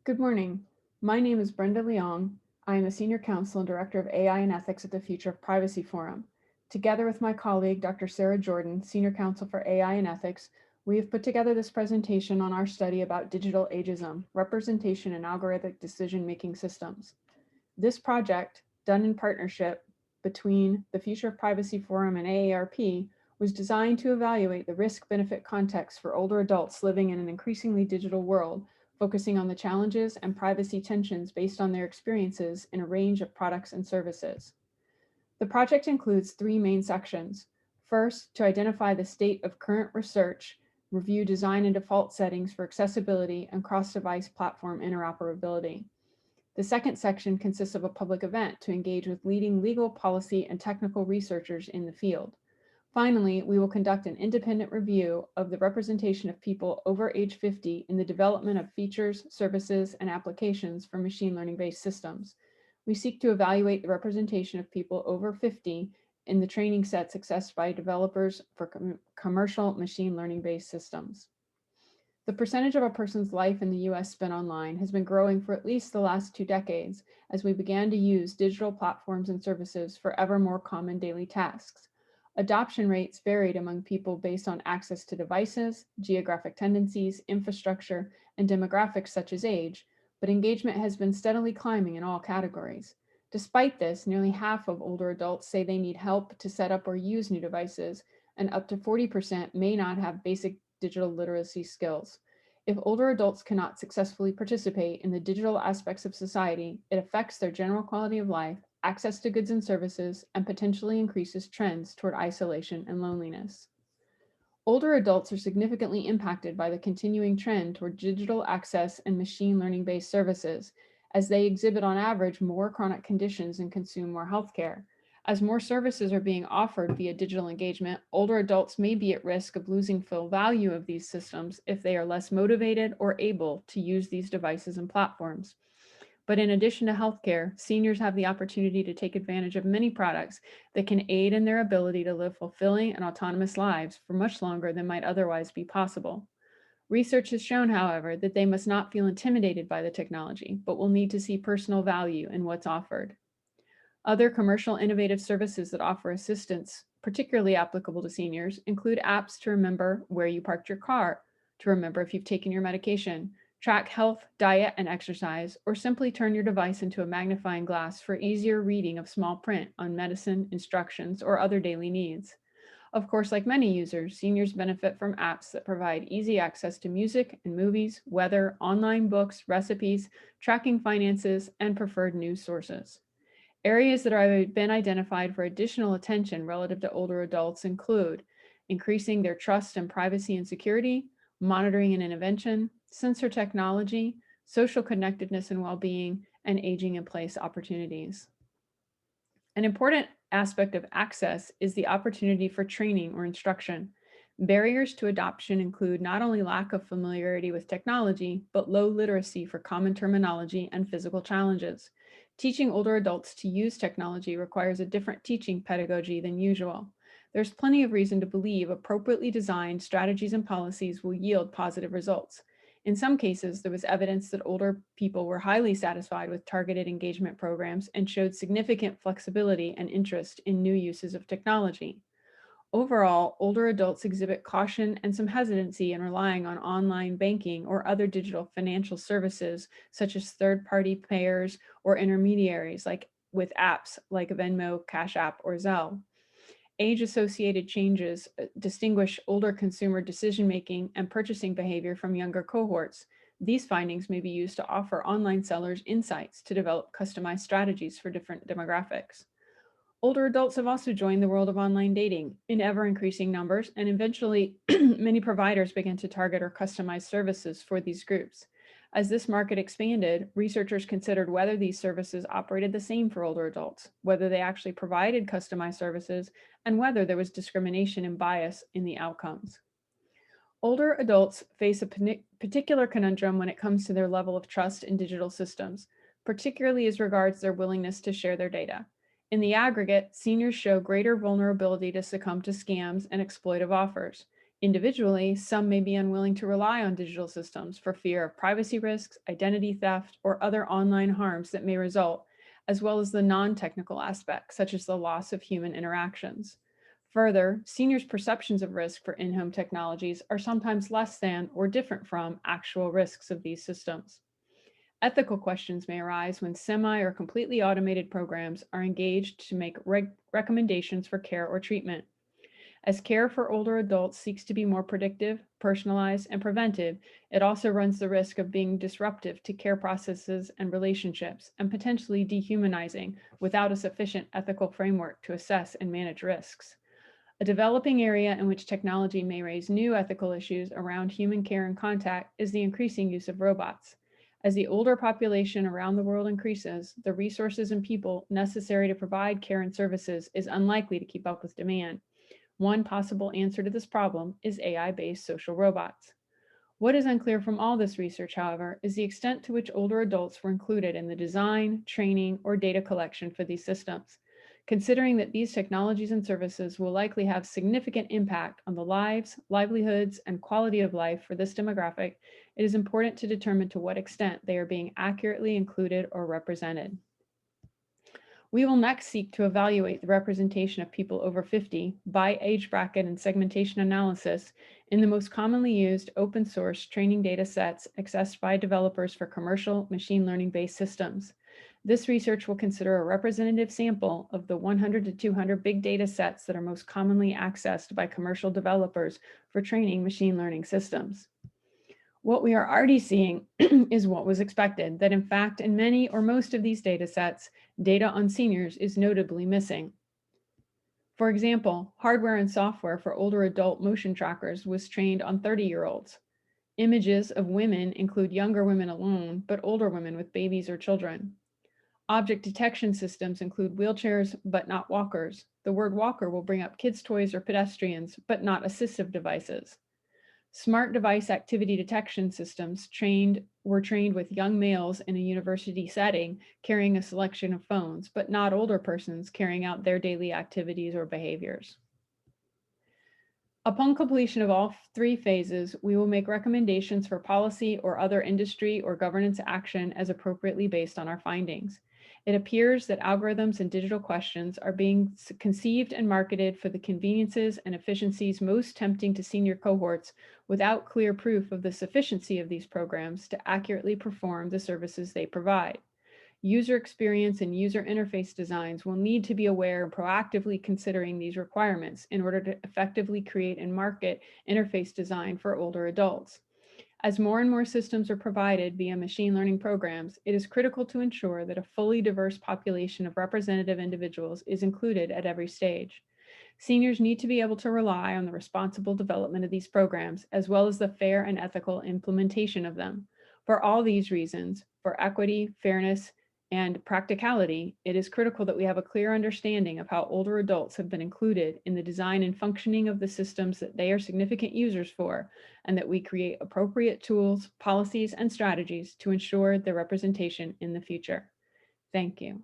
Good morning. My name is Brenda Leong. I am a Senior Counsel and Director of AI and Ethics at the Future of Privacy Forum. Together with my colleague, Dr. Sara Jordan, Senior Counsel for AI and Ethics, we have put together this presentation on our study about digital ageism, representation in algorithmic decision-making systems. This project, done in partnership between the Future of Privacy Forum and AARP, was designed to evaluate the risk-benefit context for older adults living in an increasingly digital world, focusing on the challenges and privacy tensions based on their experiences in a range of products and services. The project includes three main sections. First, to identify the state of current research, review design and default settings for accessibility and cross-device platform interoperability. The second section consists of a public event to engage with leading legal, policy, and technical researchers in the field. Finally, we will conduct an independent review of the representation of people over age 50 in the development of features, services, and applications for machine learning-based systems. We seek to evaluate the representation of people over 50 in the training sets accessed by developers for commercial machine learning-based systems. The percentage of a person's life in the US spent online has been growing for at least the last 2 decades as we began to use digital platforms and services for ever more common daily tasks. Adoption rates varied among people based on access to devices, geographic tendencies, infrastructure, and demographics such as age, but engagement has been steadily climbing in all categories. Despite this, nearly half of older adults say they need help to set up or use new devices, and up to 40% may not have basic digital literacy skills. If older adults cannot successfully participate in the digital aspects of society, it affects their general quality of life, access to goods and services, and potentially increases trends toward isolation and loneliness. Older adults are significantly impacted by the continuing trend toward digital access and machine learning-based services, as they exhibit on average more chronic conditions and consume more healthcare. As more services are being offered via digital engagement, older adults may be at risk of losing full value of these systems if they are less motivated or able to use these devices and platforms. But in addition to healthcare, seniors have the opportunity to take advantage of many products that can aid in their ability to live fulfilling and autonomous lives for much longer than might otherwise be possible. Research has shown, however, that they must not feel intimidated by the technology, but will need to see personal value in what's offered. Other commercial innovative services that offer assistance, particularly applicable to seniors, include apps to remember where you parked your car, to remember if you've taken your medication, track health, diet, and exercise, or simply turn your device into a magnifying glass for easier reading of small print on medicine, instructions, or other daily needs. Of course, like many users, seniors benefit from apps that provide easy access to music and movies, weather, online books, recipes, tracking finances, and preferred news sources. Areas that have been identified for additional attention relative to older adults include increasing their trust in privacy and security, monitoring and intervention, sensor technology, social connectedness and well-being, and aging in place opportunities. An important aspect of access is the opportunity for training or instruction. Barriers to adoption include not only lack of familiarity with technology, but low literacy for common terminology and physical challenges. Teaching older adults to use technology requires a different teaching pedagogy than usual. There's plenty of reason to believe appropriately designed strategies and policies will yield positive results. In some cases, there was evidence that older people were highly satisfied with targeted engagement programs and showed significant flexibility and interest in new uses of technology. Overall, older adults exhibit caution and some hesitancy in relying on online banking or other digital financial services, such as third-party payers or intermediaries like with apps like Venmo, Cash App, or Zelle. Age-associated changes distinguish older consumer decision-making and purchasing behavior from younger cohorts. These findings may be used to offer online sellers insights to develop customized strategies for different demographics. Older adults have also joined the world of online dating in ever-increasing numbers, and eventually many providers began to target or customize services for these groups. As this market expanded, researchers considered whether these services operated the same for older adults, whether they actually provided customized services, and whether there was discrimination and bias in the outcomes. Older adults face a particular conundrum when it comes to their level of trust in digital systems, particularly as regards their willingness to share their data. In the aggregate, seniors show greater vulnerability to succumb to scams and exploitive offers. Individually, some may be unwilling to rely on digital systems for fear of privacy risks, identity theft, or other online harms that may result, as well as the non-technical aspects, such as the loss of human interactions. Further, seniors' perceptions of risk for in-home technologies are sometimes less than or different from actual risks of these systems. Ethical questions may arise when semi or completely automated programs are engaged to make recommendations for care or treatment. As care for older adults seeks to be more predictive, personalized, and preventive, it also runs the risk of being disruptive to care processes and relationships, and potentially dehumanizing without a sufficient ethical framework to assess and manage risks. A developing area in which technology may raise new ethical issues around human care and contact is the increasing use of robots. As the older population around the world increases, the resources and people necessary to provide care and services is unlikely to keep up with demand. One possible answer to this problem is AI-based social robots. What is unclear from all this research, however, is the extent to which older adults were included in the design, training, or data collection for these systems. Considering that these technologies and services will likely have significant impact on the lives, livelihoods, and quality of life for this demographic, it is important to determine to what extent they are being accurately included or represented. We will next seek to evaluate the representation of people over 50 by age bracket and segmentation analysis in the most commonly used open source training data sets accessed by developers for commercial machine learning-based systems. This research will consider a representative sample of the 100 to 200 big data sets that are most commonly accessed by commercial developers for training machine learning systems. What we are already seeing is what was expected, that in fact, in many or most of these data sets, data on seniors is notably missing. For example, hardware and software for older adult motion trackers was trained on 30-year-olds. Images of women include younger women alone, but older women with babies or children. Object detection systems include wheelchairs, but not walkers. The word walker will bring up kids' toys or pedestrians, but not assistive devices. Smart device activity detection systems were trained with young males in a university setting carrying a selection of phones, but not older persons carrying out their daily activities or behaviors. Upon completion of all three phases, we will make recommendations for policy or other industry or governance action as appropriately based on our findings. It appears that algorithms and digital questions are being conceived and marketed for the conveniences and efficiencies most tempting to senior cohorts without clear proof of the sufficiency of these programs to accurately perform the services they provide. User experience and user interface designs will need to be aware and proactively considering these requirements in order to effectively create and market interface design for older adults. As more and more systems are provided via machine learning programs, it is critical to ensure that a fully diverse population of representative individuals is included at every stage. Seniors need to be able to rely on the responsible development of these programs, as well as the fair and ethical implementation of them. For all these reasons, for equity, fairness, and practicality, it is critical that we have a clear understanding of how older adults have been included in the design and functioning of the systems that they are significant users for, and that we create appropriate tools, policies, and strategies to ensure their representation in the future. Thank you.